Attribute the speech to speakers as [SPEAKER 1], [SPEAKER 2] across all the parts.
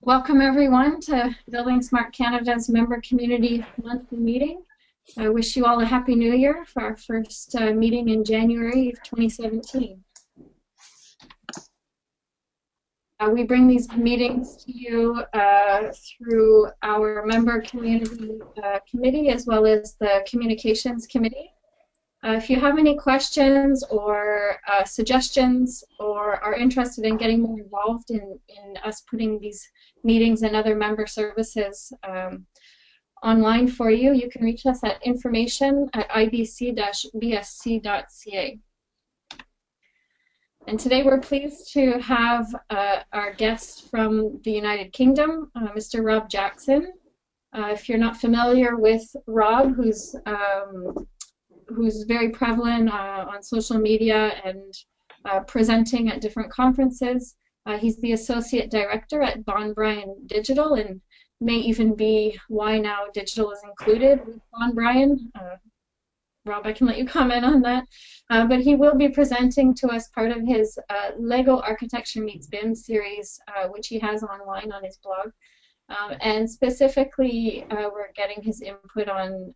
[SPEAKER 1] Welcome everyone to Building Smart Canada's Member Community Monthly Meeting. I wish you all a Happy New Year for our first meeting in January of 2017. We bring these meetings to you through our Member Community Committee as well as the Communications Committee. If you have any questions or suggestions or are interested in getting more involved in us putting these meetings and other member services online for you, you can reach us at information@ivc-bsc.ca. And today we're pleased to have our guest from the United Kingdom, Mr. Rob Jackson. If you're not familiar with Rob, who's very prevalent on social media and presenting at different conferences. He's the Associate Director at Bond Bryan Digital and may even be why now digital is included with Bond Bryan. Rob, I can let you comment on that. But he will be presenting to us part of his Lego Architecture Meets BIM series, which he has online on his blog. And specifically, we're getting his input on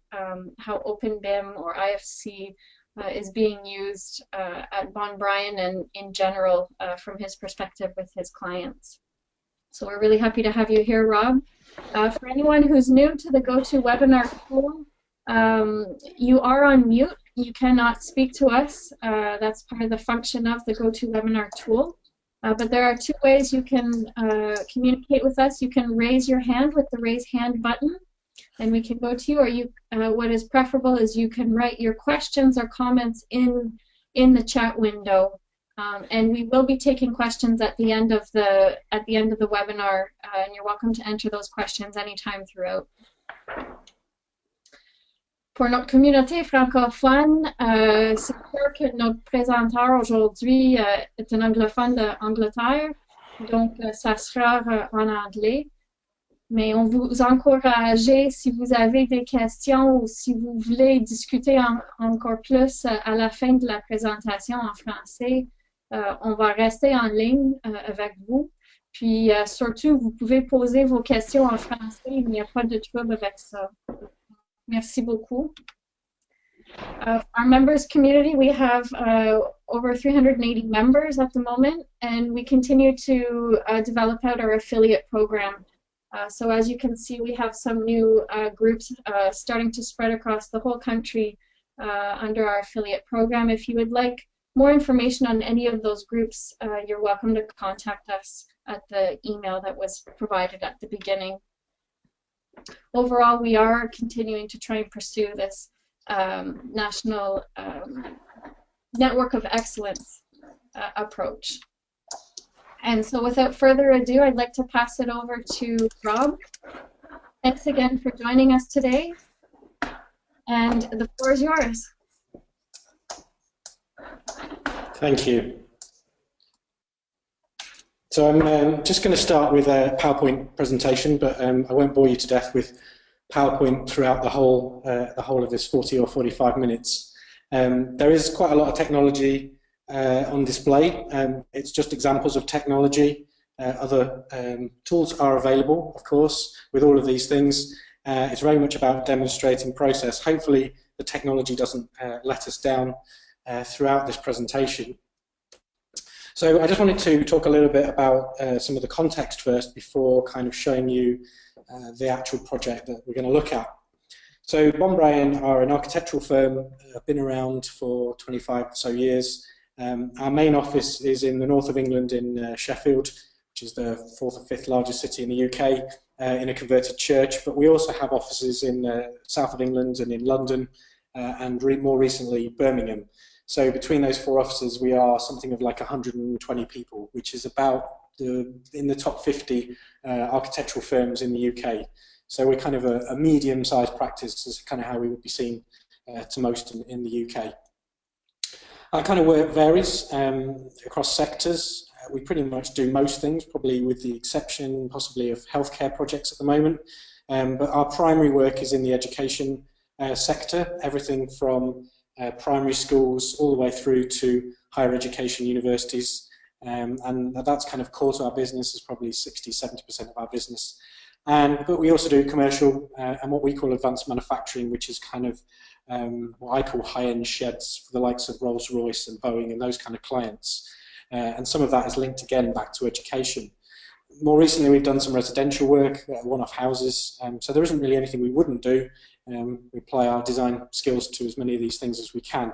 [SPEAKER 1] how Open BIM or IFC is being used at Bond Bryan and in general from his perspective with his clients. So we're really happy to have you here, Rob. For anyone who's new to the GoToWebinar tool, you are on mute. You cannot speak to us. That's part of the function of the GoToWebinar tool. But there are two ways you can communicate with us. You can raise your hand with the raise hand button, and we can go to you. Or you, what is preferable is you can write your questions or comments in the chat window, and we will be taking questions at the end of the webinar. And you're welcome to enter those questions anytime throughout. Pour notre communauté francophone, c'est sûr que notre présenteur aujourd'hui est un anglophone d'Angleterre, donc ça sera en anglais. Mais on vous encourage, si vous avez des questions ou si vous voulez discuter encore plus à la fin de la présentation en français, on va rester en ligne avec vous. Puis surtout, vous pouvez poser vos questions en français, il n'y a pas de trouble avec ça. Merci beaucoup. Our members community, we have over 380 members at the moment, and we continue to develop out our affiliate program. So as you can see, we have some new groups starting to spread across the whole country under our affiliate program. If you would like more information on any of those groups, you're welcome to contact us at the email that was provided at the beginning. Overall, we are continuing to try and pursue this national network of excellence approach. And so without further ado, I'd like to pass it over to Rob. Thanks again for joining us today. And the floor is yours.
[SPEAKER 2] Thank you. So I'm just going to start with a PowerPoint presentation, but I won't bore you to death with PowerPoint throughout the whole of this 40 or 45 minutes. There is quite a lot of technology on display. It's just examples of technology. Other tools are available, of course, with all of these things. It's very much about demonstrating process. Hopefully the technology doesn't let us down throughout this presentation. So I just wanted to talk a little bit about some of the context first before kind of showing you the actual project that we're going to look at. So Bond Bryan are an architectural firm, been around for 25 or so years. Our main office is in the north of England in Sheffield, which is the 4th or 5th largest city in the UK, in a converted church, but we also have offices in south of England and in London, and more recently Birmingham. So between those 4 offices, we are something of like 120 people, which is about in the top 50 architectural firms in the UK. So we're kind of a medium-sized practice, is kind of how we would be seen to most in the UK. Our kind of work varies across sectors. We pretty much do most things, probably with the exception possibly of healthcare projects at the moment. But our primary work is in the education sector, everything from primary schools all the way through to higher education universities. and that's kind of core to our business. Is probably 60–70% of our business. But we also do commercial and what we call advanced manufacturing, which is kind of what I call high-end sheds for the likes of Rolls-Royce and Boeing and those kind of clients. And some of that is linked again back to education. More recently, we've done some residential work, one-off houses, so there isn't really anything we wouldn't do. We apply our design skills to as many of these things as we can.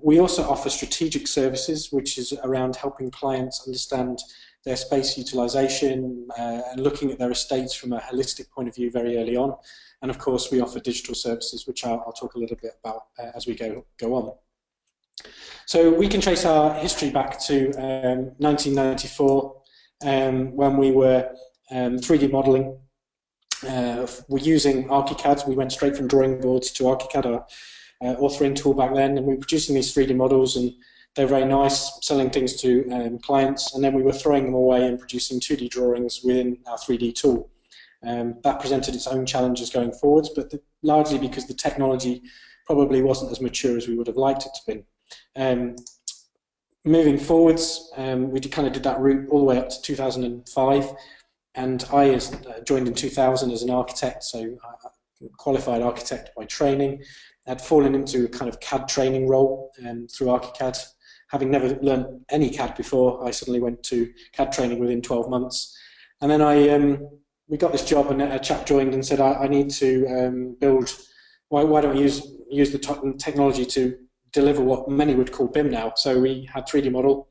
[SPEAKER 2] We also offer strategic services, which is around helping clients understand their space utilisation and looking at their estates from a holistic point of view very early on. And of course, we offer digital services, which I'll talk a little bit about as we go on. So we can trace our history back to 1994, when we were 3D modelling. We're using ArchiCAD. We went straight from drawing boards to ArchiCAD, our authoring tool back then, and we were producing these 3D models, and they were very nice, selling things to clients, and then we were throwing them away and producing 2D drawings within our 3D tool. That presented its own challenges going forwards, but largely because the technology probably wasn't as mature as we would have liked it to be. Moving forwards, we kind of did that route all the way up to 2005, and I joined in 2000 as an architect, so a qualified architect by training. I'd fallen into a kind of CAD training role through ArchiCAD. Having never learned any CAD before, I suddenly went to CAD training within 12 months. And then we got this job, and a chap joined and said, I need to build, why don't we use the technology to deliver what many would call BIM now. So we had 3D model,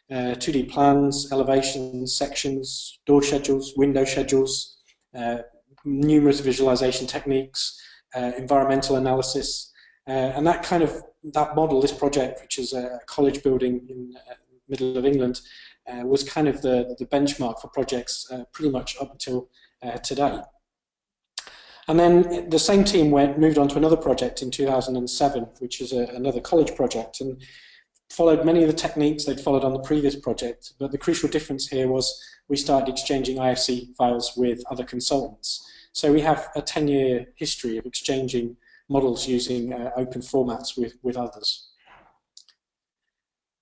[SPEAKER 2] 2D plans, elevations, sections, door schedules, window schedules, numerous visualization techniques, environmental analysis, and that model, this project, which is a college building in the middle of England, was kind of the benchmark for projects pretty much up until today. And then the same team moved on to another project in 2007, which is another college project, and followed many of the techniques they'd followed on the previous project, but the crucial difference here was we started exchanging IFC files with other consultants. So we have a 10-year history of exchanging models using open formats with others.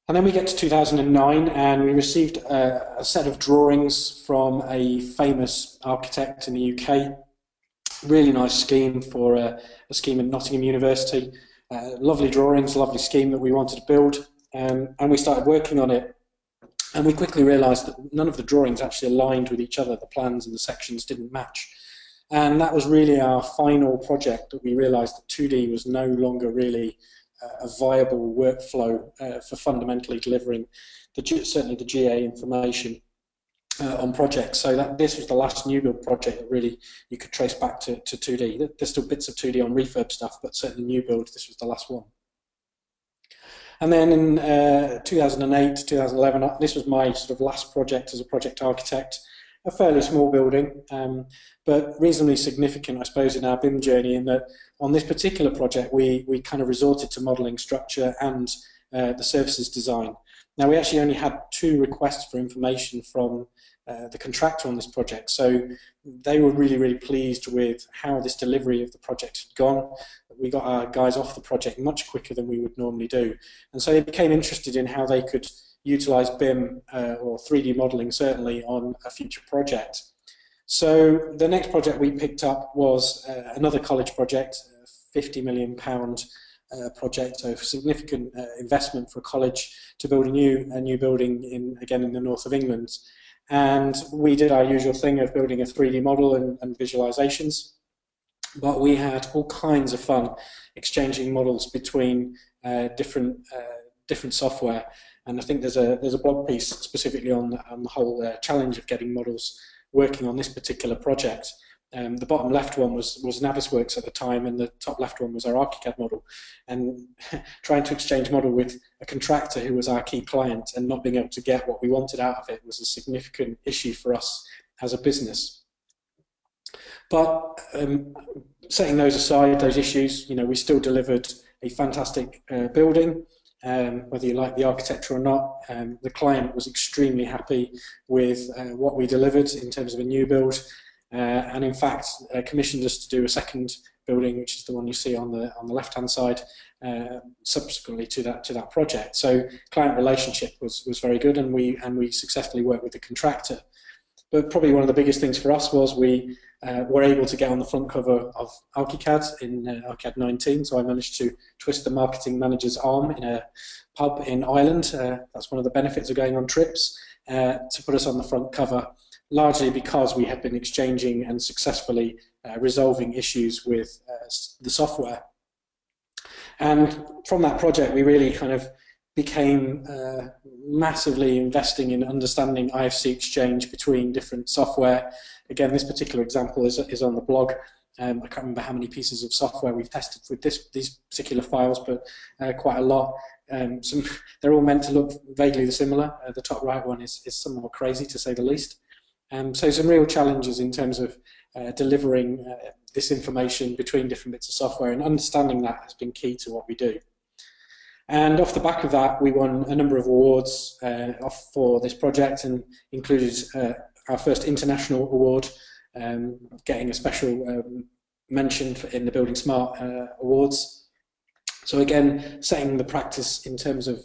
[SPEAKER 2] And then we get to 2009, and we received a set of drawings from a famous architect in the UK. Really nice scheme for a scheme at Nottingham University. Lovely drawings, lovely scheme that we wanted to build, and we started working on it. And we quickly realised that none of the drawings actually aligned with each other. The plans and the sections didn't match. And that was really our final project, that we realised that 2D was no longer really a viable workflow for fundamentally delivering certainly the GA information on projects. So this was the last new build project that really you could trace back to 2D. There's still bits of 2D on refurb stuff, but certainly new build, this was the last one. And then in 2008, 2011, this was my sort of last project as a project architect. A fairly small building, but reasonably significant, I suppose, in our BIM journey, in that on this particular project we kind of resorted to modelling structure and the services design. Now, we actually only had 2 requests for information from the contractor on this project, so they were really, really pleased with how this delivery of the project had gone. We got our guys off the project much quicker than we would normally do, and so they became interested in how they could utilise BIM or 3D modelling certainly on a future project. So the next project we picked up was another college project, a £50 million project, so significant investment for a college to build a new building again in the north of England. And we did our usual thing of building a 3D model and visualizations, but we had all kinds of fun exchanging models between different software. And I think there's a blog piece specifically on the whole challenge of getting models working on this particular project. The bottom left one was Navisworks at the time, and the top left one was our ArchiCAD model. And trying to exchange model with a contractor who was our key client and not being able to get what we wanted out of it was a significant issue for us as a business. But setting those aside, those issues, we still delivered a fantastic building. Whether you like the architecture or not, the client was extremely happy with what we delivered in terms of a new build. and in fact commissioned us to do a second building, which is the one you see on the left-hand side, subsequently to that project. So client relationship was very good, and we successfully worked with the contractor. But probably one of the biggest things for us was we were able to get on the front cover of ArchiCAD in ArchiCAD 19. So I managed to twist the marketing manager's arm in a pub in Ireland. That's one of the benefits of going on trips, to put us on the front cover, largely because we had been exchanging and successfully resolving issues with the software. And from that project, we really kind of became massively investing in understanding IVC Exchange between different software. Again, this particular example is on the blog. I can't remember how many pieces of software we've tested with these particular files, but quite a lot. They're all meant to look vaguely similar. The top right one is somewhat crazy, to say the least. So some real challenges in terms of delivering this information between different bits of software, and understanding that has been key to what we do. And off the back of that, we won a number of awards for this project, and included our first international award, getting a special mention in the Building Smart Awards. So again, setting the practice in terms of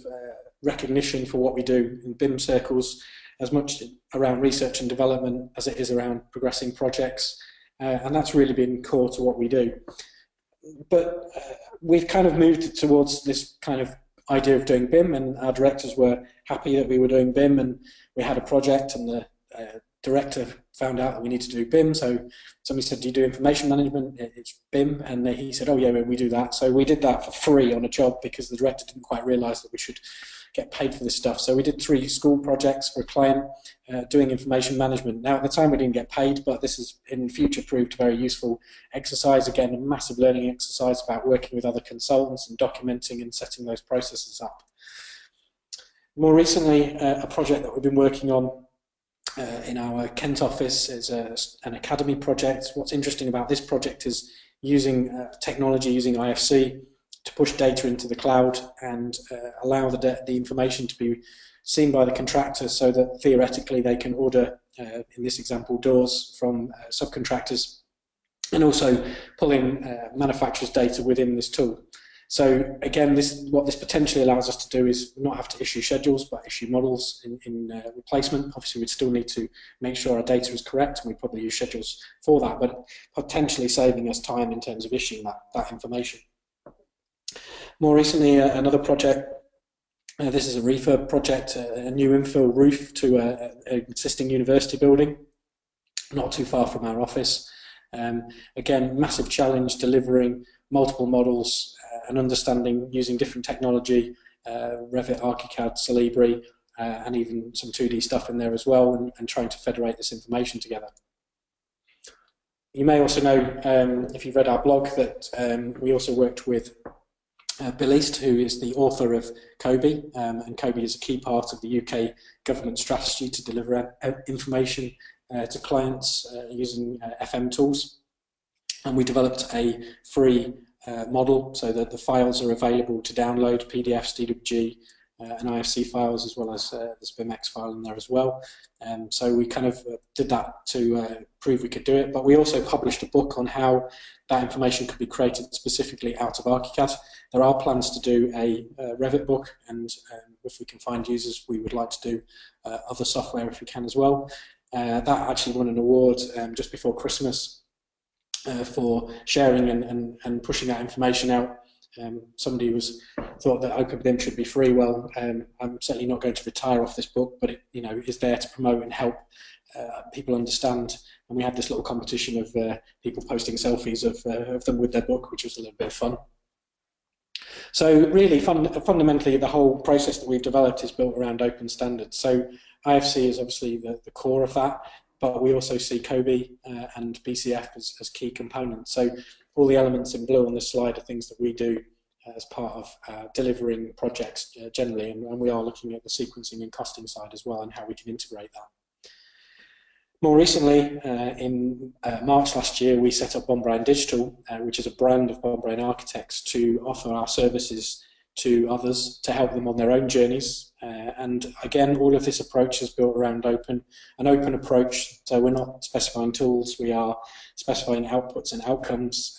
[SPEAKER 2] recognition for what we do in BIM circles, as much around research and development as it is around progressing projects, and that's really been core to what we do. But we've kind of moved towards this kind of idea of doing BIM, and our directors were happy that we were doing BIM, and we had a project, and the director found out that we need to do BIM. So somebody said, do you do information management? It's BIM. And he said, oh yeah, we do that. So we did that for free on a job, because the director didn't quite realise that we should get paid for this stuff. So we did 3 school projects for a client doing information management. Now at the time we didn't get paid, but this has in future proved a very useful exercise. Again, a massive learning exercise about working with other consultants and documenting and setting those processes up. More recently, a project that we've been working on in our Kent office is an academy project. What's interesting about this project is using technology, using IFC, to push data into the cloud and allow the information to be seen by the contractor, so that theoretically they can order, in this example, doors from subcontractors, and also pull in manufacturers' data within this tool. So again, what this potentially allows us to do is not have to issue schedules, but issue models in replacement. Obviously, we'd still need to make sure our data is correct, and we'd probably use schedules for that, but potentially saving us time in terms of issuing that information. More recently, another project, this is a refurb project, a new infill roof to an existing university building, not too far from our office. Again, massive challenge delivering multiple models and understanding using different technology, Revit, ArchiCAD, Celebri, and even some 2D stuff in there as well, and trying to federate this information together. You may also know, if you've read our blog, that we also worked with Bill East, who is the author of COBE, and COBE is a key part of the UK government strategy to deliver information to clients using FM tools. And we developed a free model so that the files are available to download, PDFs, DWG, and IFC files, as well as this BIMX file in there as well. So we kind of did that to prove we could do it, but we also published a book on how that information could be created specifically out of ArchiCAD. There are plans to do a Revit book, and if we can find users, we would like to do other software if we can as well. That actually won an award just before Christmas for sharing and pushing that information out. Somebody thought that Open BIM should be free. Well, I'm certainly not going to retire off this book, but it is there to promote and help people understand. And we had this little competition of people posting selfies of them with their book, which was a little bit of fun. So really, fundamentally, the whole process that we've developed is built around open standards. So IFC is obviously the core of that, but we also see COBE and BCF as key components. So all the elements in blue on this slide are things that we do as part of delivering projects generally, and we are looking at the sequencing and costing side as well, and how we can integrate that. More recently, in March last year, we set up Bond Bryan Digital, which is a brand of Bond Bryan architects, to offer our services to others to help them on their own journeys. And again, all of this approach is built around an open approach. So we're not specifying tools, we are specifying outputs and outcomes,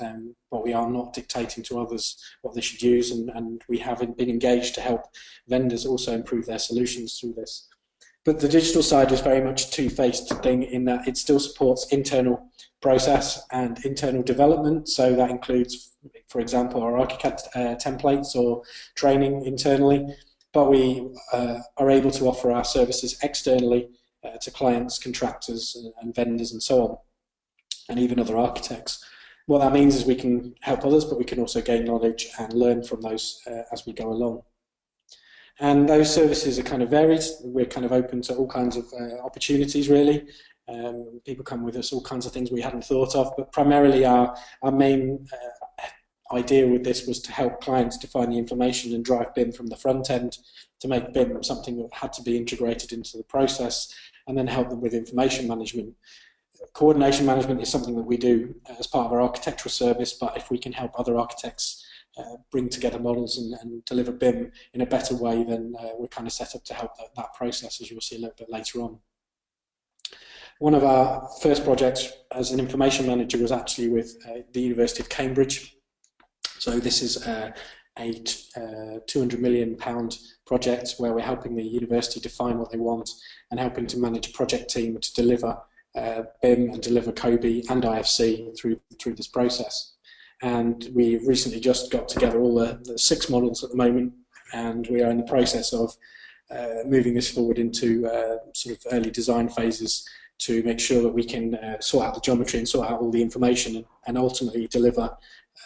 [SPEAKER 2] but we are not dictating to others what they should use, and we have been engaged to help vendors also improve their solutions through this. But the digital side is very much a two-faced thing in that it still supports internal process and internal development. So that includes, for example, our ArchiCAD templates or training internally. But we are able to offer our services externally to clients, contractors, and vendors, and so on, and even other architects. What that means is we can help others, but we can also gain knowledge and learn from those as we go along. And those services are kind of varied. We're kind of open to all kinds of opportunities, really. People come with us all kinds of things we hadn't thought of, but primarily our main idea with this was to help clients define the information and drive BIM from the front end to make BIM something that had to be integrated into the process, and then help them with information management. Coordination management is something that we do as part of our architectural service, but if we can help other architects bring together models and deliver BIM in a better way, then we're kind of set up to help that process, as you'll see a little bit later on. One of our first projects as an information manager was actually with the University of Cambridge. So this is a £200 million project where we're helping the university define what they want and helping to manage a project team to deliver BIM and deliver COBE and IFC through this process. And we recently just got together all the 6 models at the moment, and we are in the process of moving this forward into sort of early design phases to make sure that we can sort out the geometry and sort out all the information and ultimately deliver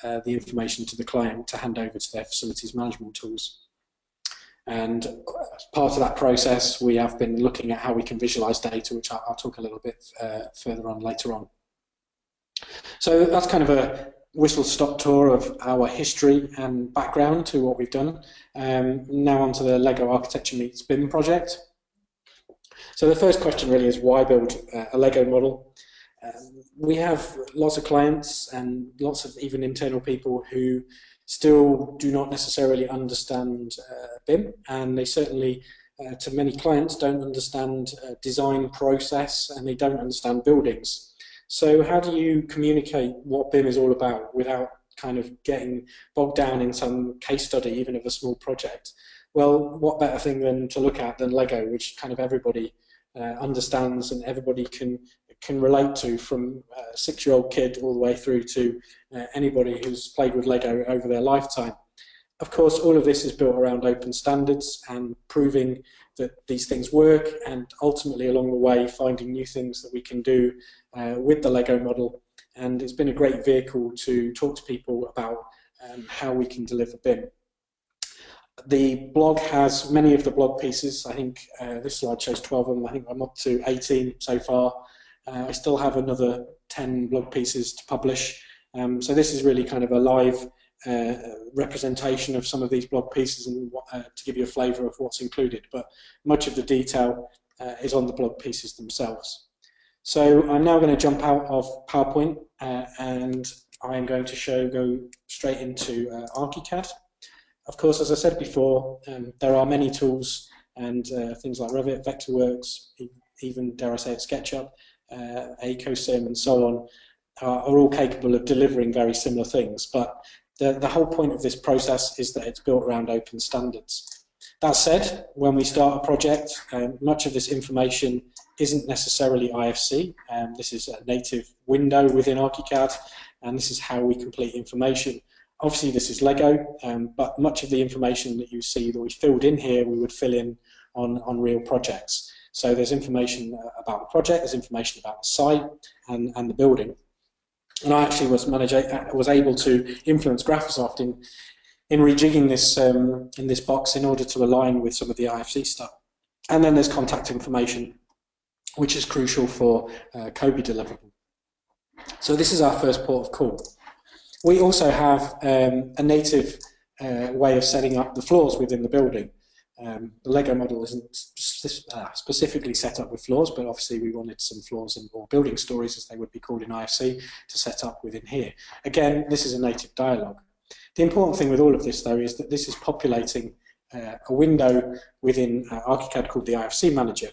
[SPEAKER 2] the information to the client to hand over to their facilities management tools. And as part of that process, we have been looking at how we can visualize data, which I'll talk a little bit further on later on. So that's kind of a whistle-stop tour of our history and background to what we've done. Now on to the Lego Architecture Meets BIM project. So the first question really is, why build a Lego model? We have lots of clients and lots of even internal people who still do not necessarily understand BIM, and they certainly, to many clients, don't understand design process, and they don't understand buildings. So how do you communicate what BIM is all about without kind of getting bogged down in some case study, even of a small project? Well, what better thing than to look at than Lego, which kind of everybody understands and everybody can relate to, from a 6-year-old kid all the way through to anybody who's played with Lego over their lifetime. Of course, all of this is built around open standards and proving that these things work, and ultimately along the way finding new things that we can do with the Lego model. And it's been a great vehicle to talk to people about how we can deliver BIM. The blog has many of the blog pieces. I think this slide shows 12 of them. I think I'm up to 18 so far. I still have another 10 blog pieces to publish. So this is really kind of a live representation of some of these blog pieces, and to give you a flavour of what's included. But much of the detail is on the blog pieces themselves. So I'm now going to jump out of PowerPoint and I'm going to go straight into ArchiCAD. Of course, as I said before, there are many tools and things like Revit, Vectorworks, even, dare I say it, SketchUp, ACOSIM and so on, are all capable of delivering very similar things. But the whole point of this process is that it's built around open standards. That said, when we start a project, much of this information isn't necessarily IFC. This is a native window within ArchiCAD, and this is how we complete information. Obviously this is Lego, but much of the information that you see that we filled in here, we would fill in on real projects. So there's information about the project, there's information about the site and the building. And I actually was able to influence Graphisoft in rejigging this in this box in order to align with some of the IFC stuff. And then there's contact information, which is crucial for COBE deliverable. So this is our first port of call. We also have a native way of setting up the floors within the building. The Lego model isn't specifically set up with floors, but obviously we wanted some floors or building stories, as they would be called in IFC, to set up within here. Again, this is a native dialogue. The important thing with all of this, though, is that this is populating a window within ArchiCAD called the IFC Manager.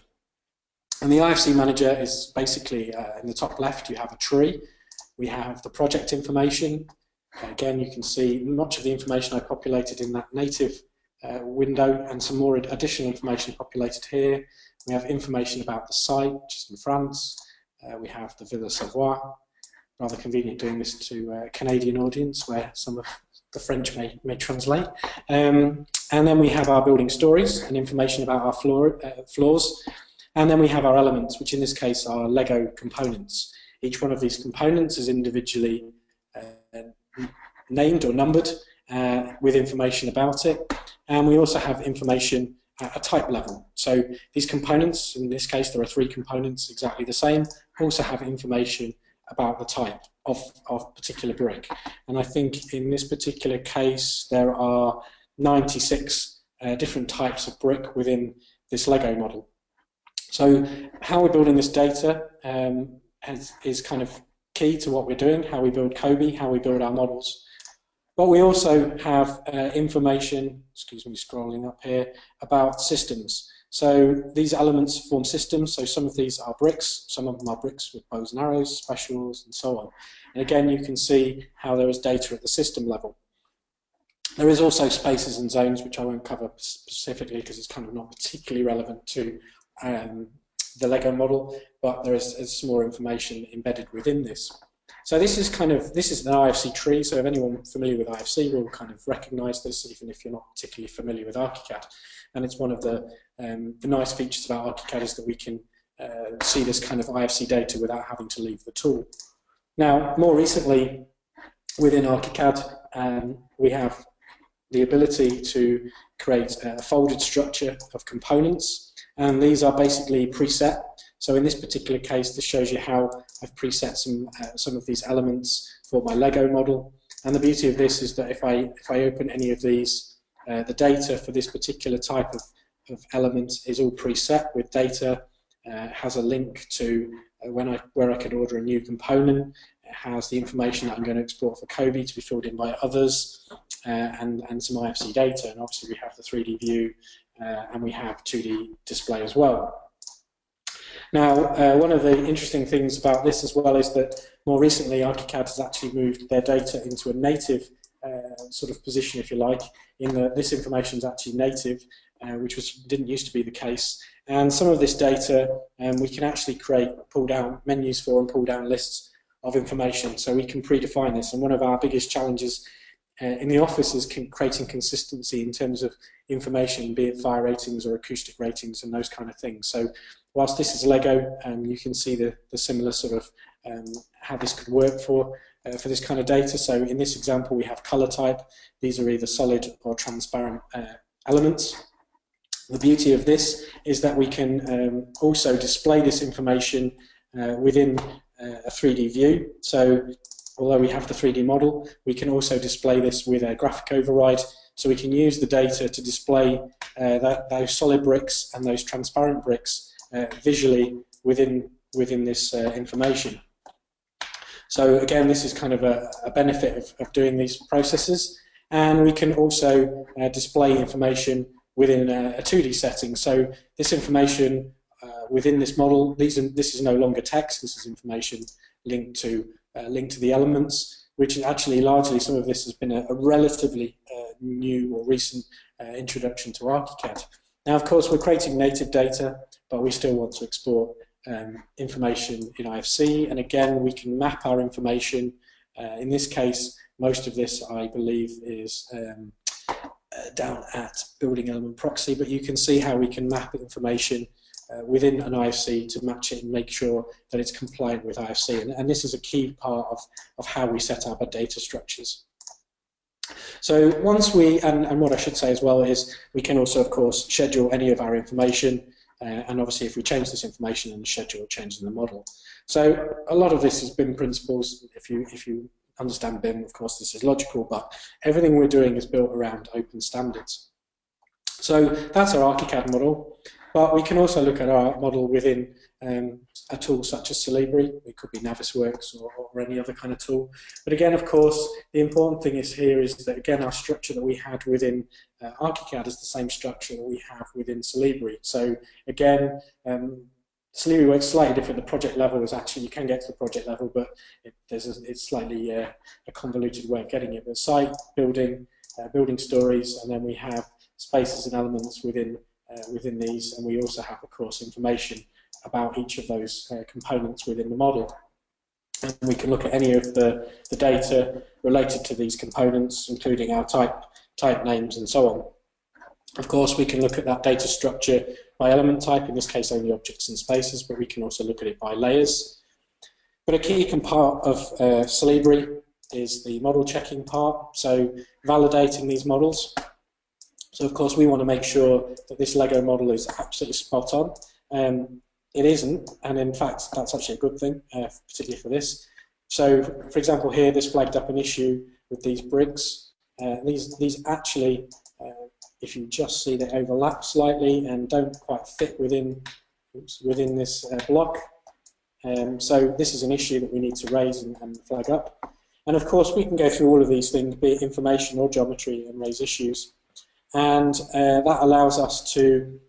[SPEAKER 2] And the IFC Manager is basically, in the top left, you have a tree. We have the project information. Again, you can see much of the information I populated in that native window, and some more additional information populated here. We have information about the site, which is in France. We have the Villa Savoie. Rather convenient doing this to a Canadian audience, where some of the French may translate. And then we have our building stories and information about our floors. And then we have our elements, which in this case are Lego components. Each one of these components is individually named or numbered with information about it. And we also have information at a type level. So these components, in this case there are 3 components exactly the same, also have information about the type of particular brick. And I think in this particular case there are 96 different types of brick within this Lego model. So how we're building this data is kind of key to what we're doing, how we build COBie, how we build our models. But we also have information, excuse me, scrolling up here, about systems. So these elements form systems, so some of these are bricks, some of them are bricks with bows and arrows, specials, and so on. And again, you can see how there is data at the system level. There is also spaces and zones, which I won't cover specifically because it's kind of not particularly relevant to the Lego model, but there is some more information embedded within this. So this is an IFC tree, so if anyone familiar with IFC will kind of recognise this, even if you're not particularly familiar with ArchiCAD. And it's one of the nice features about ArchiCAD is that we can see this kind of IFC data without having to leave the tool. Now, more recently, within ArchiCAD, we have the ability to create a folded structure of components, and these are basically preset. So in this particular case, this shows you how I've preset some of these elements for my Lego model. And the beauty of this is that if I open any of these, the data for this particular type of element is all preset with data. Has a link to where I could order a new component. It has the information that I'm going to export for COBie to be filled in by others, and some IFC data. And obviously we have the 3D view, and we have 2D display as well. Now, one of the interesting things about this as well is that more recently ArchiCAD has actually moved their data into a native sort of position, if you like, in that this information is actually native, which didn't used to be the case. And some of this data we can actually create pull-down menus for and pull-down lists of information, so we can predefine this. And one of our biggest challenges in the office is creating consistency in terms of information, be it fire ratings or acoustic ratings and those kind of things. So whilst this is Lego, you can see the similar sort of how this could work for this kind of data. So in this example we have color type. These are either solid or transparent elements. The beauty of this is that we can also display this information within a 3D view. So although we have the 3D model, we can also display this with a graphic override. So we can use the data to display those solid bricks and those transparent bricks visually within this information. So again, this is kind of a benefit of doing these processes. And we can also display information within a 2D setting. So this information within this model, this is no longer text. This is information linked to the elements, which is actually largely, some of this has been a relatively new or recent introduction to ArchiCAD. Now, of course, we're creating native data, but we still want to export information in IFC, and again, we can map our information. In this case, most of this, I believe, is down at building element proxy, but you can see how we can map information within an IFC to match it and make sure that it's compliant with IFC. And this is a key part of how we set up our data structures. So once and what I should say as well is we can also, of course, schedule any of our information, and obviously if we change this information, then the schedule changes in the model. So a lot of this is BIM principles. If you understand BIM, of course, this is logical, but everything we're doing is built around open standards. So that's our ArchiCAD model. But we can also look at our model within a tool such as Celebri. It could be Navisworks or any other kind of tool. But again, of course, the important thing is that, again, our structure that we had within ArchiCAD is the same structure that we have within Celebri. So again, Celebri works slightly different. The project level is actually, you can get to the project level, but it's slightly a convoluted way of getting it. But site, building, building stories, and then we have spaces and elements within these, and we also have, of course, information about each of those components within the model. And we can look at any of the data related to these components, including our type names and so on. Of course, we can look at that data structure by element type, in this case only objects and spaces, but we can also look at it by layers. But a key part of Celebri is the model checking part, so validating these models. So of course we want to make sure that this Lego model is absolutely spot on. It isn't, and in fact that's actually a good thing, particularly for this. So for example here, this flagged up an issue with these bricks. These actually, if you just see, they overlap slightly and don't quite fit within this block. So this is an issue that we need to raise and flag up. And of course we can go through all of these things, be it information or geometry, and raise issues. And that allows us to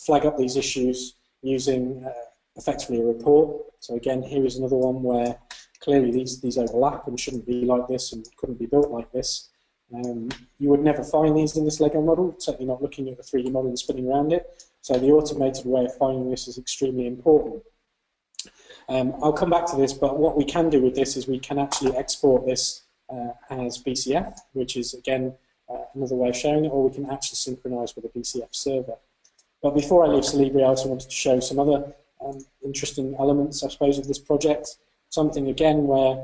[SPEAKER 2] flag up these issues using effectively a report. So again, here is another one where clearly these overlap and shouldn't be like this and couldn't be built like this. You would never find these in this Lego model, certainly not looking at the 3D model and spinning around it. So the automated way of finding this is extremely important. I'll come back to this, but what we can do with this is we can actually export this as BCF, which is again another way of showing it, or we can actually synchronize with a BCF server. But before I leave Celebri, I also wanted to show some other interesting elements, I suppose, of this project. Something again where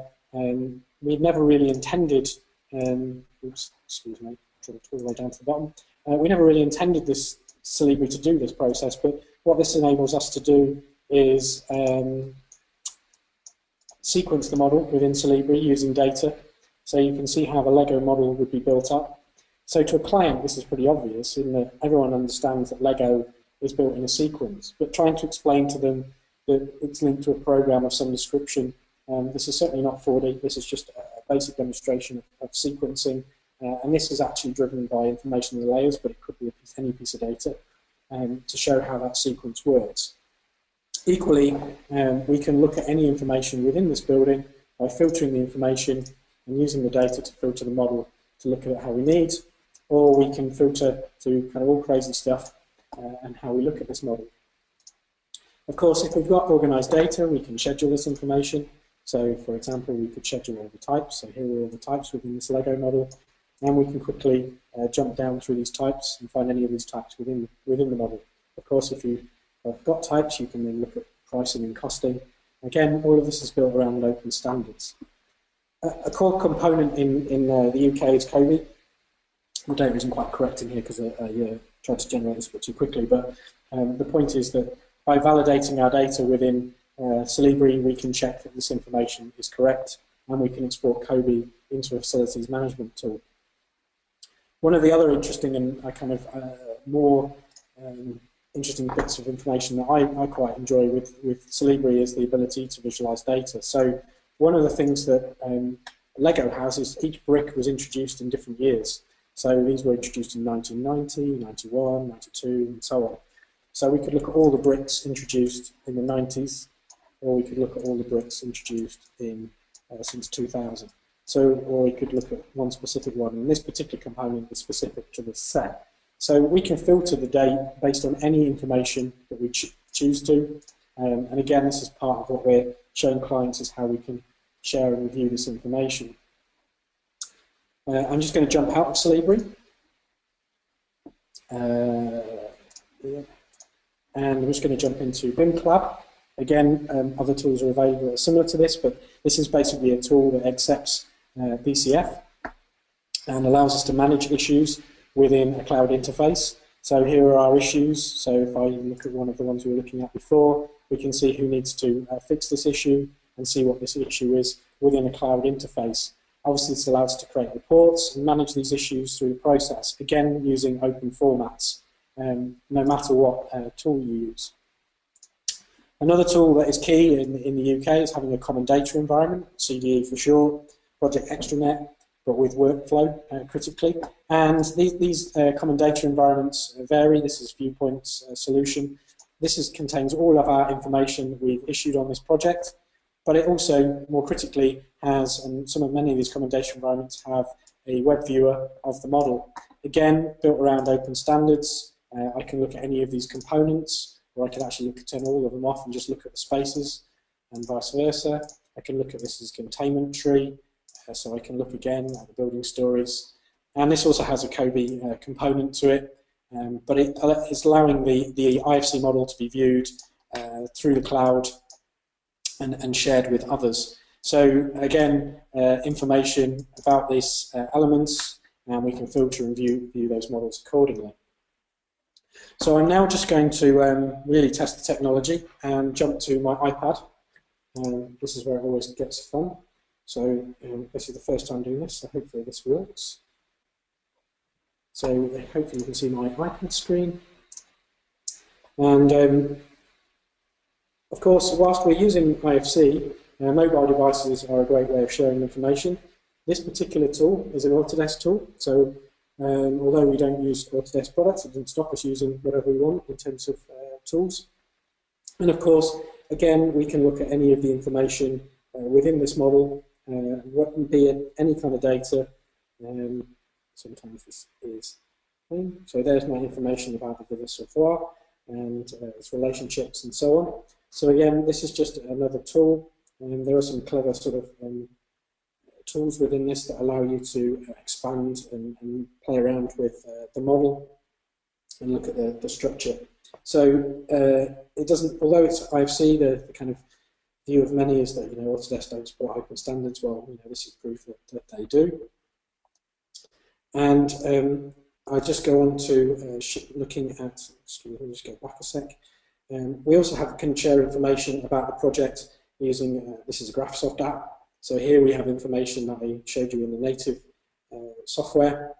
[SPEAKER 2] we've never really intended, oops, excuse me, try to all the way down to the bottom. We never really intended this Celebri to do this process, but what this enables us to do is sequence the model within Celebri using data. So you can see how the Lego model would be built up. So to a client, this is pretty obvious in that everyone understands that Lego is built in a sequence, but trying to explain to them that it's linked to a program of some description, this is certainly not 4D, this is just a basic demonstration of sequencing, and this is actually driven by information in the layers, but it could be any piece of data to show how that sequence works. Equally, we can look at any information within this building by filtering the information and using the data to filter the model to look at how we need, or we can filter to kind of all crazy stuff and how we look at this model. Of course, if we've got organized data, we can schedule this information. So, for example, we could schedule all the types. So here are all the types within this Lego model, and we can quickly jump down through these types and find any of these types within the model. Of course, if you have got types, you can then look at pricing and costing. Again, all of this is built around open standards. A core component in the UK is COBie. The data isn't quite correct in here because I tried to generate this a bit too quickly, but the point is that by validating our data within Celebri, we can check that this information is correct, and we can export COBie into a facilities management tool. One of the other interesting and more interesting bits of information that I quite enjoy with Celebri is the ability to visualize data. So one of the things that Lego has is each brick was introduced in different years. So these were introduced in 1990, 91, 92, and so on. So we could look at all the bricks introduced in the 90s, or we could look at all the bricks introduced in since 2000. So, or we could look at one specific one, and this particular component is specific to the set. So we can filter the data based on any information that we choose to. And again, this is part of what we're showing clients is how we can share and review this information. I'm just going to jump out of Celebri. Yeah. And I'm just going to jump into BIM Collab. Again, other tools are available that are similar to this, but this is basically a tool that accepts BCF and allows us to manage issues within a cloud interface. So here are our issues. So if I look at one of the ones we were looking at before, we can see who needs to fix this issue and see what this issue is within a cloud interface. Obviously, this allows us to create reports and manage these issues through the process, again using open formats. no matter what tool you use. Another tool that is key in the UK is having a common data environment, CDE for short, Project Extranet, but with workflow critically. And these common data environments vary. This is Viewpoint's solution. This contains all of our information that we've issued on this project, but it also, more critically, has, and many of these common data environments have a web viewer of the model. Again, built around open standards. I can look at any of these components, or I can actually turn all of them off and just look at the spaces, and vice versa. I can look at this as a containment tree, so I can look again at the building stories. And this also has a COBie component to it, but it's allowing the IFC model to be viewed through the cloud and shared with others. So again, information about these elements, and we can filter and view those models accordingly. So I'm now just going to really test the technology and jump to my iPad. This is where it always gets fun. So this is the first time doing this, so hopefully this works. So hopefully you can see my iPad screen. And of course, whilst we're using IFC, mobile devices are a great way of sharing information. This particular tool is an Autodesk tool, so although we don't use Autodesk products, it doesn't stop us using whatever we want in terms of tools. And of course, again, we can look at any of the information within this model, be it any kind of data. Sometimes this is so there's my information about the software and its relationships and so on. So again, this is just another tool, and there are some clever sort of tools within this that allow you to expand and play around with the model and look at the structure. So it doesn't, although it's IFC, the kind of view of many is that Autodesk don't support open standards. Well, this is proof that they do. And I just go on to looking at. Excuse me, let me just go back a sec. We also can share information about the project using. This is a Graphisoft app. So here we have information that I showed you in the native software.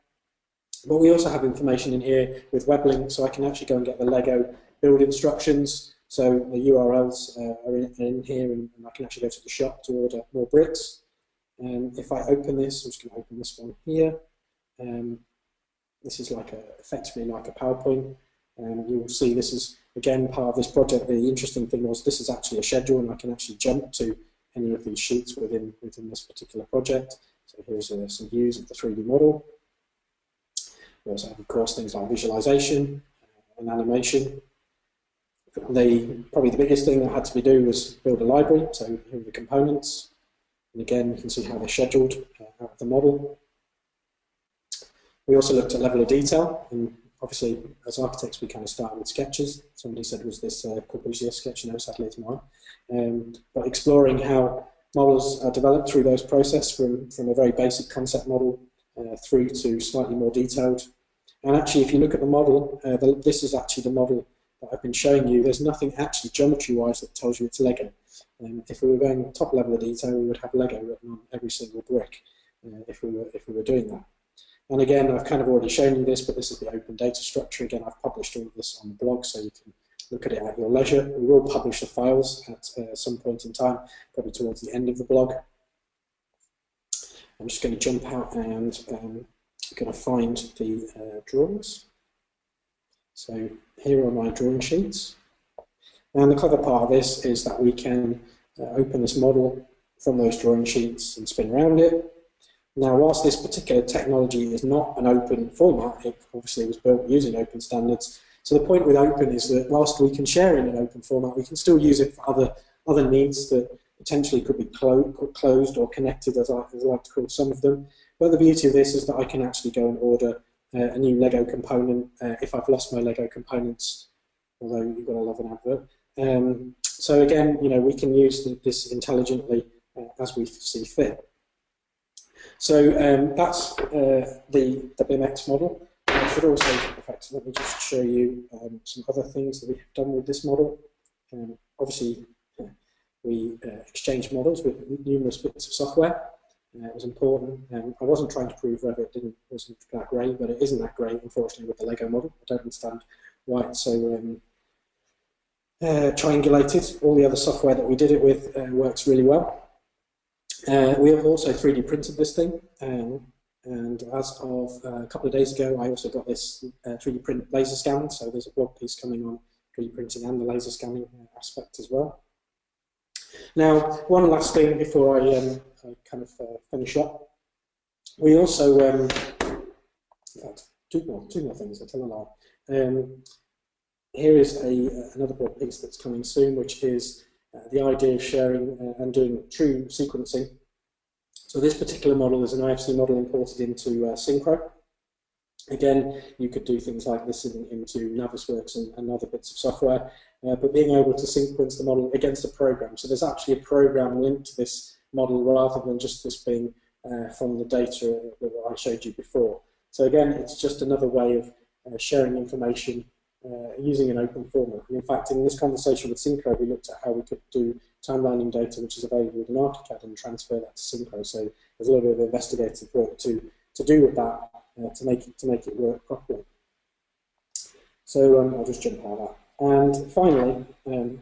[SPEAKER 2] But we also have information in here with web links, so I can actually go and get the Lego build instructions. So the URLs are in here, and I can actually go to the shop to order more bricks. If I open this, I'm just going to open this one here. This is effectively like a PowerPoint. You will see this is, again, part of this project. The interesting thing was this is actually a schedule, and I can actually jump to any of these sheets within this particular project. So here's some views of the 3D model. We also have, of course, things like visualization and animation. Probably the biggest thing that had to be done was build a library. So here are the components. And again, you can see how they're scheduled out of the model. We also looked at level of detail. And obviously, as architects, we kind of start with sketches. Somebody said, was this Corbusier sketch? No, sadly it's mine. But exploring how models are developed through those processes from a very basic concept model through to slightly more detailed. And actually, if you look at the model, this is actually the model that I've been showing you. There's nothing actually geometry-wise that tells you it's Lego. If we were going top level of detail, we would have Lego written on every single brick if we were doing that. And again, I've kind of already shown you this, but this is the open data structure. Again, I've published all of this on the blog, so you can look at it at your leisure. We will publish the files at some point in time, probably towards the end of the blog. I'm just going to jump out and I'm going to find the drawings. So here are my drawing sheets. And the clever part of this is that we can open this model from those drawing sheets and spin around it. Now, whilst this particular technology is not an open format, it obviously was built using open standards. So the point with open is that whilst we can share in an open format, we can still use it for other needs that potentially could be closed or connected, as I like to call some of them. But the beauty of this is that I can actually go and order a new Lego component if I've lost my Lego components, although you've got to love an advert. So again, we can use this intelligently as we see fit. So that's the BIMX model. I should also, in fact, let me just show you some other things that we have done with this model. Obviously, we exchange models with numerous bits of software. It was important. I wasn't trying to prove Revit wasn't that great, but it isn't that great, unfortunately, with the Lego model. I don't understand why it's so triangulated. All the other software that we did it with works really well. We have also 3D printed this thing, and as of a couple of days ago, I also got this 3D print laser scan, so there's a blog piece coming on 3D printing and the laser scanning aspect as well. Now, one last thing before I kind of finish up. We also, in fact, two more things, I tell a lie. Here is another blog piece that's coming soon, which is the idea of sharing and doing true sequencing. So this particular model is an IVC model imported into Synchro. Again, you could do things like this into Navisworks and other bits of software, but being able to sequence the model against a program. So there's actually a program linked to this model rather than just this being from the data that I showed you before. So again, it's just another way of sharing information using an open format. And in fact, in this conversation with Synchro, we looked at how we could do timelining data, which is available in ArchiCAD, and transfer that to Synchro. So there's a little bit of investigative work to do with that to make it work properly. So I'll just jump out of that. And finally,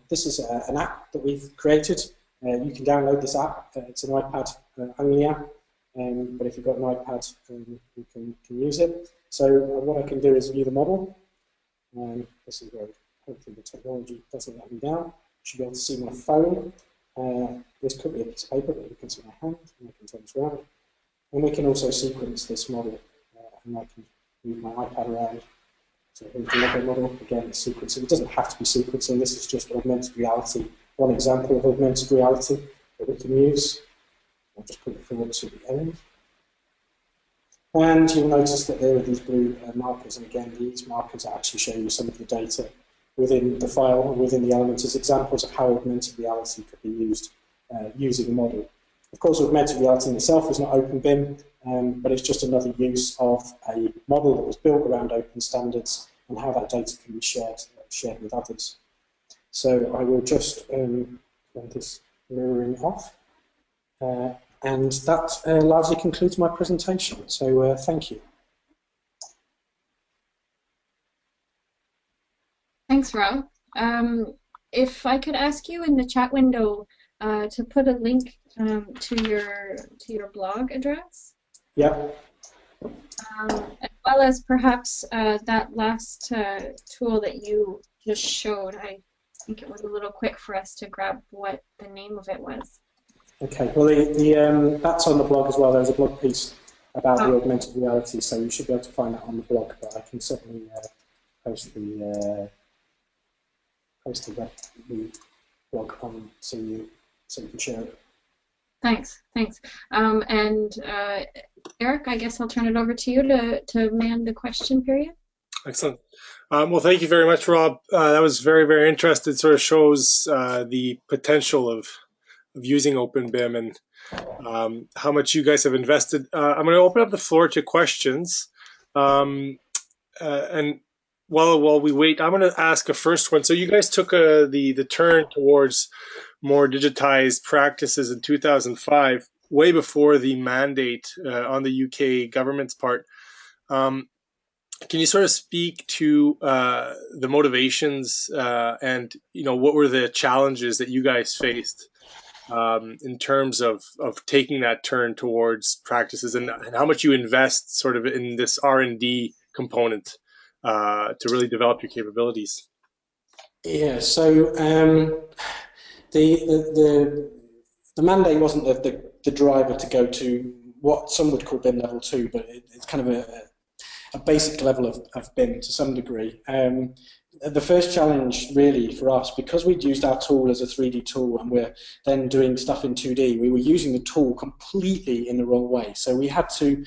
[SPEAKER 2] this is an app that we've created. You can download this app. It's an iPad only app, but if you've got an iPad, you can use it. So what I can do is view the model. This is where hopefully the technology doesn't let me down. You should be able to see my phone. This could be a piece of paper, but you can see my hand, and I can turn this around. And we can also sequence this model, and I can move my iPad around. So here's the Lego model. Again, it's sequencing. It doesn't have to be sequencing. This is just augmented reality. One example of augmented reality that we can use. I'll just put it forward to the end. And you'll notice that there are these blue markers, and again, these markers actually show you some of the data within the file and within the elements as examples of how augmented reality could be used using a model. Of course, augmented reality in itself is not Open BIM, but it's just another use of a model that was built around open standards and how that data can be shared with others. So I will just turn this mirroring off. And that largely concludes my presentation. So thank you.
[SPEAKER 1] Thanks, Rob. If I could ask you in the chat window to put a link to your blog address.
[SPEAKER 2] Yeah.
[SPEAKER 1] As well as perhaps that last tool that you just showed. I think it was a little quick for us to grab what the name of it was.
[SPEAKER 2] Okay, well, that's on the blog as well. There's a blog piece about the augmented reality, so you should be able to find that on the blog, but I can certainly post the blog on so you can share it.
[SPEAKER 1] Thanks. And Eric, I guess I'll turn it over to you to man the question period.
[SPEAKER 3] Excellent. Well, thank you very much, Rob. That was very, very interesting. It sort of shows the potential of using Open BIM and how much you guys have invested. I'm going to open up the floor to questions. And while we wait, I'm going to ask a first one. So you guys took the turn towards more digitized practices in 2005, way before the mandate on the UK government's part. Can you sort of speak to the motivations and what were the challenges that you guys faced in terms of taking that turn towards practices and how much you invest sort of in this R&D component to really develop your capabilities?
[SPEAKER 2] Yeah, so the mandate wasn't the driver to go to what some would call BIM level 2, but it's kind of a basic level of BIM to some degree. The first challenge really for us, because we'd used our tool as a 3D tool and we're then doing stuff in 2D, we were using the tool completely in the wrong way. So we had to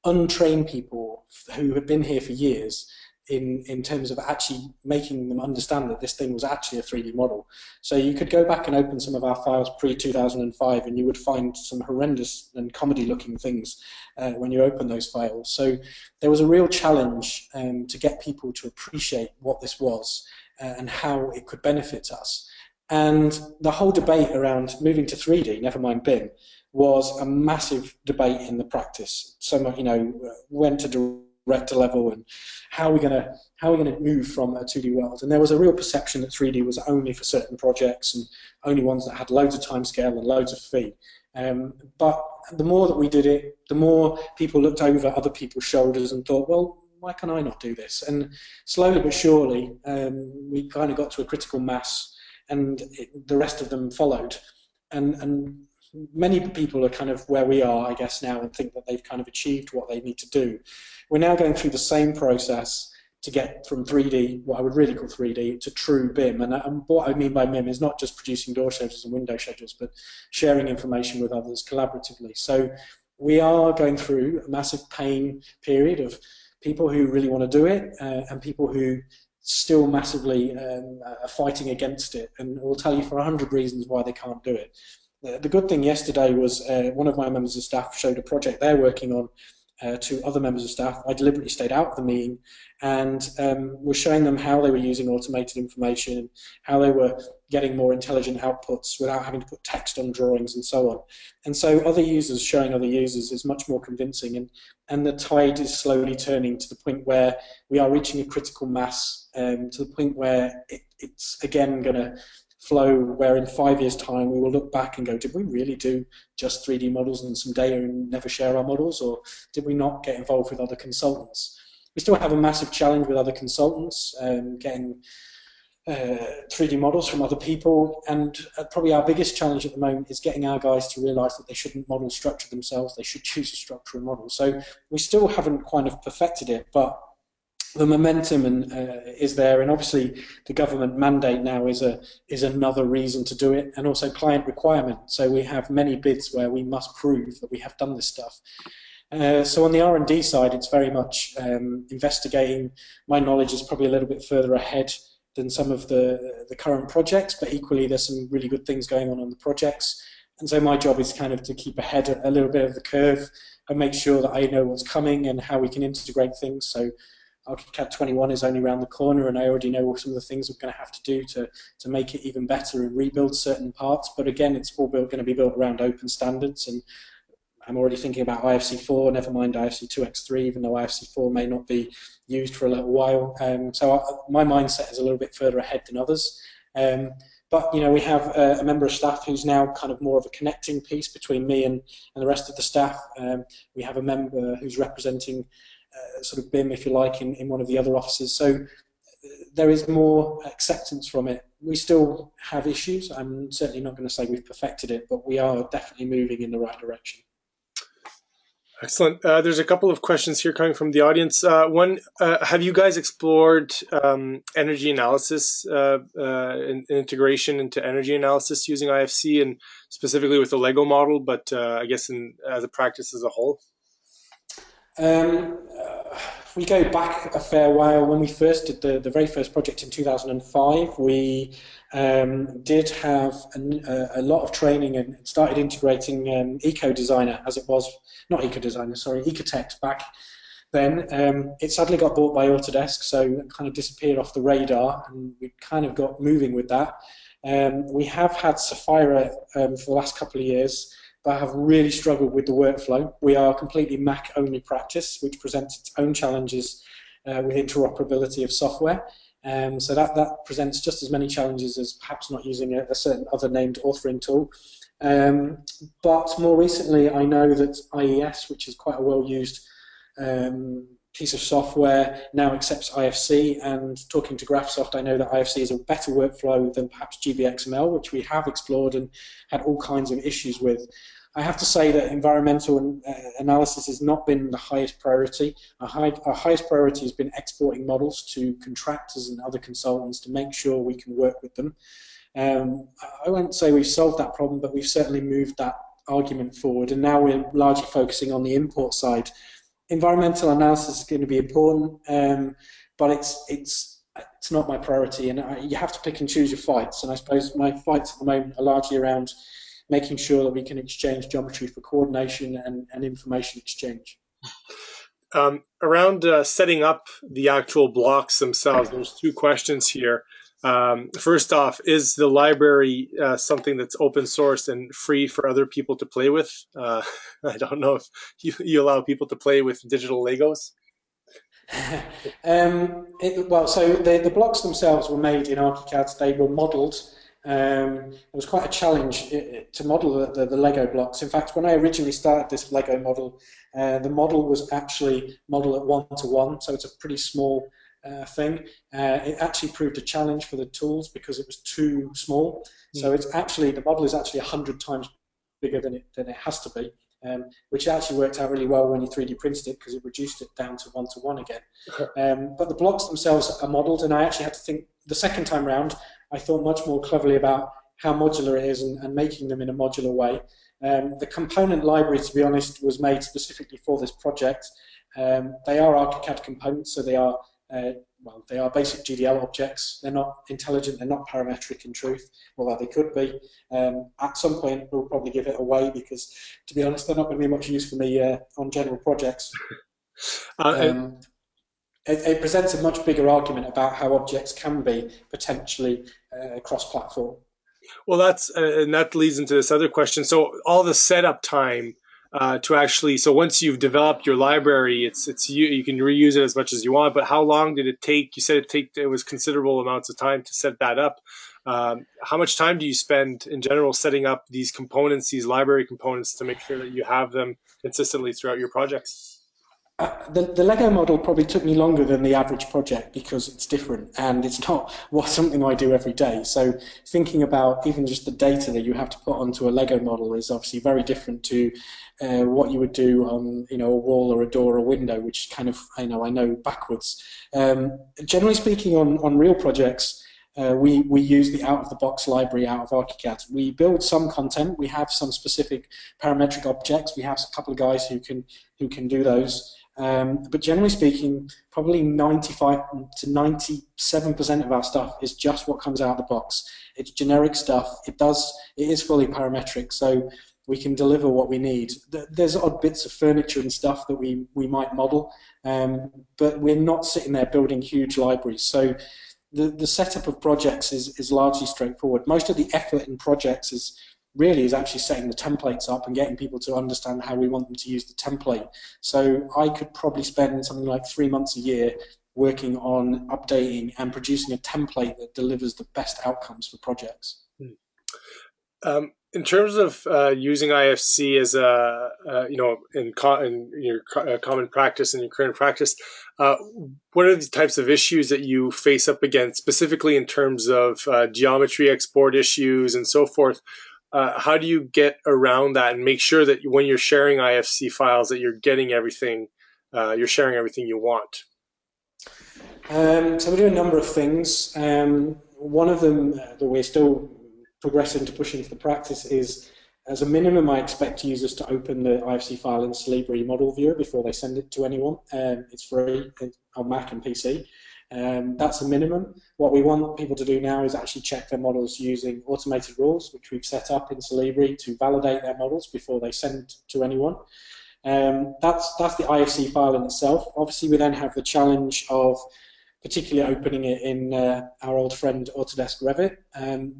[SPEAKER 2] untrain people who had been here for years in terms of actually making them understand that this thing was actually a 3D model. So you could go back and open some of our files pre-2005 and you would find some horrendous and comedy-looking things when you open those files. So there was a real challenge to get people to appreciate what this was and how it could benefit us. And the whole debate around moving to 3D, never mind BIM, was a massive debate in the practice. So much, went to director level, and how are we going to move from a 2D world? And there was a real perception that 3D was only for certain projects and only ones that had loads of timescale and loads of fee. But the more that we did it, the more people looked over other people's shoulders and thought, well, why can I not do this? And slowly but surely, we kind of got to a critical mass, and the rest of them followed. And many people are kind of where we are, I guess, now, and think that they've kind of achieved what they need to do. We're now going through the same process to get from 3D, what I would really call 3D, to true BIM. And what I mean by BIM is not just producing door schedules and window schedules, but sharing information with others collaboratively. So we are going through a massive pain period of people who really want to do it, and people who still massively are fighting against it, and will tell you for 100 reasons why they can't do it. The good thing yesterday was one of my members of staff showed a project they're working on to other members of staff. I deliberately stayed out of the meeting and was showing them how they were using automated information, how they were getting more intelligent outputs without having to put text on drawings and so on. And so other users showing other users is much more convincing, and the tide is slowly turning to the point where we are reaching a critical mass, to the point where it's again going to flow, where in 5 years' time we will look back and go, did we really do just 3D models and some data and never share our models, or did we not get involved with other consultants? We still have a massive challenge with other consultants, getting 3D models from other people, and probably our biggest challenge at the moment is getting our guys to realise that they shouldn't model structure themselves, they should choose a structural model. So we still haven't kind of perfected it, but the momentum is there, and obviously the government mandate now is another reason to do it, and also client requirement. So we have many bids where we must prove that we have done this stuff. So on the R&D side, it's very much investigating. My knowledge is probably a little bit further ahead than some of the current projects, but equally there's some really good things going on the projects. And so my job is kind of to keep ahead a little bit of the curve and make sure that I know what's coming and how we can integrate things. So ArchiCAD 21 is only around the corner, and I already know some of the things we're going to have to do to make it even better and rebuild certain parts. But again, it's all going to be built around open standards, and I'm already thinking about IFC4, never mind IFC 2x3, even though IFC4 may not be used for a little while. So my mindset is a little bit further ahead than others. But we have a member of staff who's now kind of more of a connecting piece between me and the rest of the staff. We have a member who's representing sort of BIM, if you like, in one of the other offices. So there is more acceptance from it. We still have issues. I'm certainly not going to say we've perfected it, but we are definitely moving in the right direction.
[SPEAKER 3] Excellent. There's a couple of questions here coming from the audience. One, have you guys explored energy analysis, integration into energy analysis using IFC, and specifically with the Lego model, but I guess as a practice as a whole?
[SPEAKER 2] If we go back a fair while, when we first did the very first project in 2005, we did have a lot of training and started integrating Eco-Designer, as it was, not Eco-Designer, sorry, Ecotect back then. It sadly got bought by Autodesk, so it kind of disappeared off the radar, and we kind of got moving with that. We have had Sapphira for the last couple of years, but have really struggled with the workflow. We are completely Mac-only practice, which presents its own challenges with interoperability of software. So that presents just as many challenges as perhaps not using a certain other named authoring tool. But more recently, I know that IES, which is quite a well-used piece of software, now accepts IFC, and talking to Graphisoft, I know that IFC is a better workflow than perhaps GBXML, which we have explored and had all kinds of issues with. I have to say that environmental analysis has not been the highest priority. Our highest priority has been exporting models to contractors and other consultants to make sure we can work with them. I won't say we've solved that problem, but we've certainly moved that argument forward, and now we're largely focusing on the import side. Environmental analysis is going to be important, but it's not my priority, and you have to pick and choose your fights. And I suppose my fights at the moment are largely around making sure that we can exchange geometry for coordination and information exchange.
[SPEAKER 3] Around setting up the actual blocks themselves, there's two questions here. First off, is the library something that's open source and free for other people to play with? I don't know if you allow people to play with digital Legos.
[SPEAKER 2] Well, so the blocks themselves were made in ArchiCAD. They were modelled. It was quite a challenge to model the Lego blocks. In fact, when I originally started this Lego model, the model was actually modelled at 1:1, so it's a pretty small thing. It actually proved a challenge for the tools because it was too small. So it's actually, the model is actually 100 times bigger than it has to be. Which actually worked out really well when you 3D printed it because it reduced it down to 1:1 again. But the blocks themselves are modelled, and I actually had to think, the second time round, I thought much more cleverly about how modular it is and making them in a modular way. The component library, to be honest, was made specifically for this project. They are ArchiCAD components, so they are well, they are basic GDL objects. They're not intelligent, they're not parametric in truth, although they could be. At some point, we'll probably give it away because, to be honest, they're not going to be much use for me on general projects. It presents a much bigger argument about how objects can be potentially cross-platform.
[SPEAKER 3] Well, and that leads into this other question. So all the setup time to actually, so once you've developed your library, you can reuse it as much as you want. But how long did it take? You said it was considerable amounts of time to set that up. How much time do you spend in general setting up these components, these library components, to make sure that you have them consistently throughout your projects?
[SPEAKER 2] The Lego model probably took me longer than the average project because it's different and it's not something I do every day. So thinking about even just the data that you have to put onto a Lego model is obviously very different to what you would do on a wall or a door or a window, which kind of I know backwards. Generally speaking, on real projects, we use the out-of-the-box library out of ArchiCAD. We build some content. We have some specific parametric objects. We have a couple of guys who can do those. But generally speaking, probably 95 to 97% of our stuff is just what comes out of the box. It's generic stuff. It is fully parametric, so we can deliver what we need. There's odd bits of furniture and stuff that we might model, but we're not sitting there building huge libraries. So the setup of projects is largely straightforward. Most of the effort in projects is actually setting the templates up and getting people to understand how we want them to use the template. So I could probably spend something like 3 months a year working on updating and producing a template that delivers the best outcomes for projects.
[SPEAKER 3] In terms of using IFC as in your common practice and your current practice, what are the types of issues that you face up against, specifically in terms of geometry export issues and so forth? How do you get around that and make sure that when you're sharing IFC files that you're getting everything, you're sharing everything you want?
[SPEAKER 2] So we do a number of things. One of them that we're still progressing to push into the practice is, as a minimum, I expect users to open the IFC file in Celibri Model Viewer before they send it to anyone. It's free on Mac and PC. That's a minimum. What we want people to do now is actually check their models using automated rules, which we've set up in Celibri to validate their models before they send to anyone. That's the IFC file in itself. Obviously, we then have the challenge of particularly opening it in our old friend Autodesk Revit.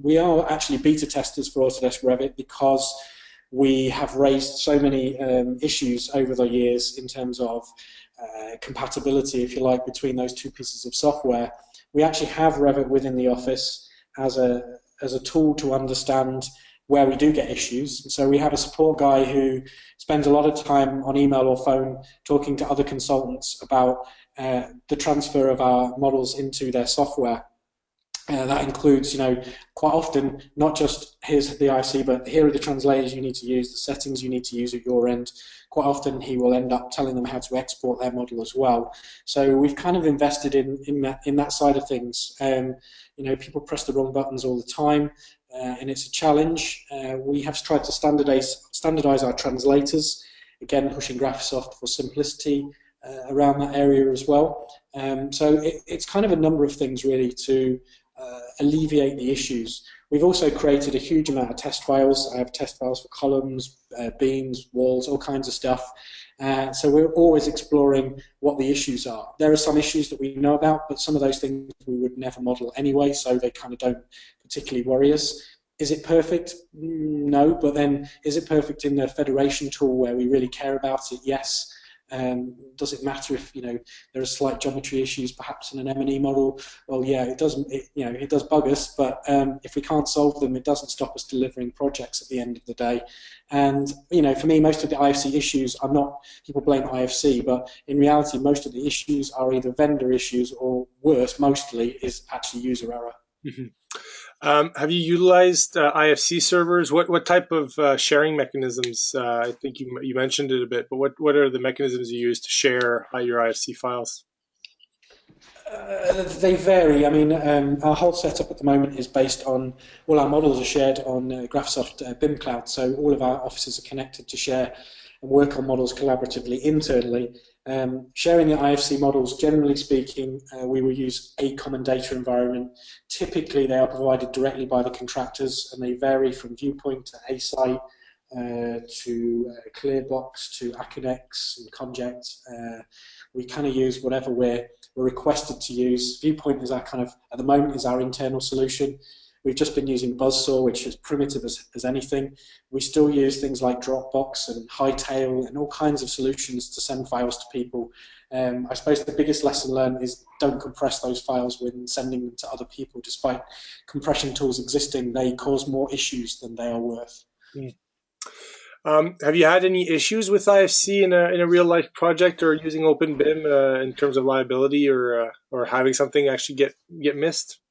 [SPEAKER 2] We are actually beta testers for Autodesk Revit because we have raised so many issues over the years in terms of compatibility, if you like, between those two pieces of software. We actually have Revit within the office as a tool to understand where we do get issues. So we have a support guy who spends a lot of time on email or phone talking to other consultants about the transfer of our models into their software. That includes, quite often, not just here's the IC, but here are the translators you need to use, the settings you need to use at your end. Quite often he will end up telling them how to export their model as well. So we've kind of invested in that side of things. People press the wrong buttons all the time, and it's a challenge. We have tried to standardize our translators, again pushing Graphisoft for simplicity around that area as well. So it's kind of a number of things really to alleviate the issues. We've also created a huge amount of test files. I have test files for columns, beams, walls, all kinds of stuff. So we're always exploring what the issues are. There are some issues that we know about, but some of those things we would never model anyway, so they kind of don't particularly worry us. Is it perfect? No, but then is it perfect in the federation tool where we really care about it? Yes. Does it matter if there are slight geometry issues perhaps in an M&E model? Well, yeah, it doesn't. It does bug us, but if we can't solve them, it doesn't stop us delivering projects at the end of the day. And for me, most of the IFC issues are not, people blame IFC, but in reality, most of the issues are either vendor issues or worse, mostly is actually user error.
[SPEAKER 3] Mm-hmm. Have you utilized IFC servers? What type of sharing mechanisms? I think you mentioned it a bit, but what are the mechanisms you use to share your IFC files?
[SPEAKER 2] They vary. I mean, our whole setup at the moment is based on, all our models are shared on Graphisoft BIM Cloud, so all of our offices are connected to share and work on models collaboratively internally. Sharing the IFC models, generally speaking, we will use a common data environment. Typically, they are provided directly by the contractors, and they vary from Viewpoint to ASite to Clearbox to Aconex and Conject. We kind of use whatever we're requested to use. Viewpoint is our at the moment, is our internal solution. We've just been using Buzzsaw, which is primitive as anything. We still use things like Dropbox and Hightail and all kinds of solutions to send files to people. I suppose the biggest lesson learned is don't compress those files when sending them to other people. Despite compression tools existing, they cause more issues than they are worth.
[SPEAKER 3] Mm. Have you had any issues with IFC in a real life project or using Open BIM in terms of liability or having something actually get missed?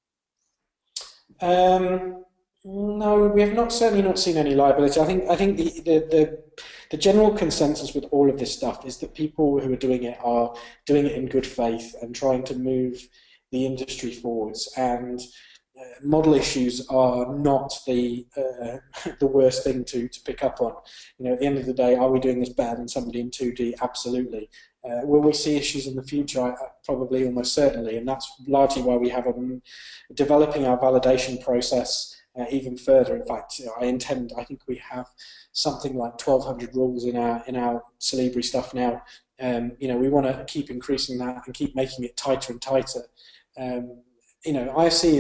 [SPEAKER 2] No, we have certainly not seen any liability. I think the general consensus with all of this stuff is that people who are doing it in good faith and trying to move the industry forwards. And model issues are not the worst thing to pick up on. At the end of the day, are we doing this better than somebody in 2D? Absolutely. Will we see issues in the future? Probably, almost certainly, and that's largely why we have developing our validation process even further. In fact, I think we have something like 1,200 rules in our Celebri stuff now. We want to keep increasing that and keep making it tighter and tighter. IFC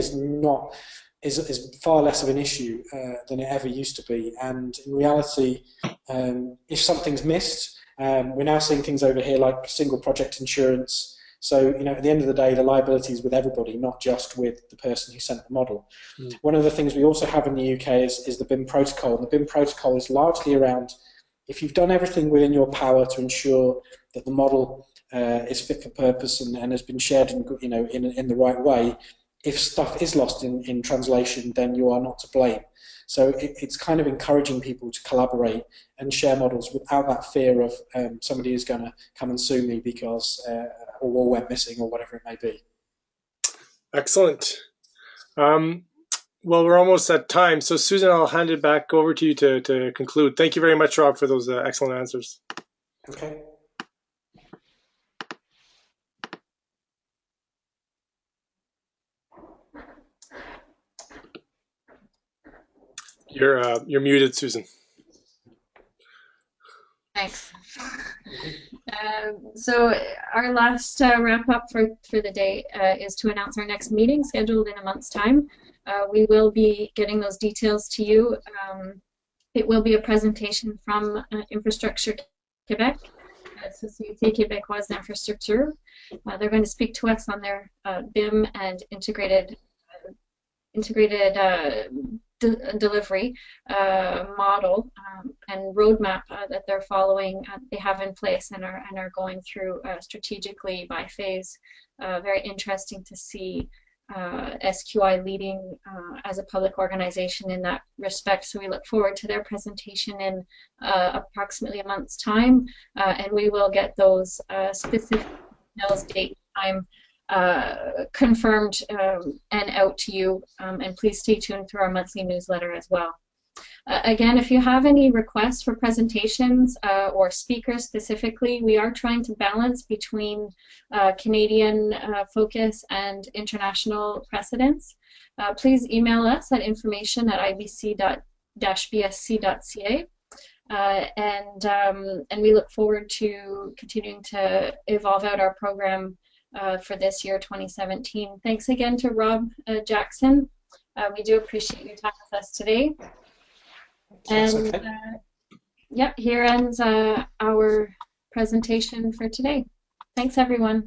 [SPEAKER 2] is far less of an issue than it ever used to be, and in reality, if something's missed, we're now seeing things over here like single project insurance. So, at the end of the day, the liability is with everybody, not just with the person who sent the model. Mm. One of the things we also have in the UK is the BIM protocol. And the BIM protocol is largely around, if you've done everything within your power to ensure that the model is fit for purpose and has been shared in the right way, if stuff is lost in translation, then you are not to blame. So it's kind of encouraging people to collaborate and share models without that fear of somebody is going to come and sue me because a wall went missing or whatever it may be.
[SPEAKER 3] Excellent. Well, we're almost at time. So Susan, I'll hand it back over to you to conclude. Thank you very much, Rob, for those excellent answers.
[SPEAKER 2] Okay.
[SPEAKER 3] You're muted, Susan.
[SPEAKER 1] Thanks. So our last wrap up for the day is to announce our next meeting scheduled in a month's time. We will be getting those details to you. It will be a presentation from Infrastructure Québec, Société Québécoise d'Infrastructure. They're going to speak to us on their BIM and integrated delivery model and roadmap that they're following, they have in place and are going through strategically by phase. Very interesting to see SQI leading as a public organization in that respect. So we look forward to their presentation in approximately a month's time, and we will get those specific details, date, time, confirmed and out to you, and please stay tuned through our monthly newsletter as well. Again, if you have any requests for presentations or speakers specifically, we are trying to balance between Canadian focus and international precedents. Please email us at information@ivc-bsc.ca. And we look forward to continuing to evolve out our program for this year, 2017. Thanks again to Rob Jackson. We do appreciate your time with us today.
[SPEAKER 2] That's
[SPEAKER 1] And
[SPEAKER 2] okay.
[SPEAKER 1] Yep, here ends our presentation for today. Thanks, everyone.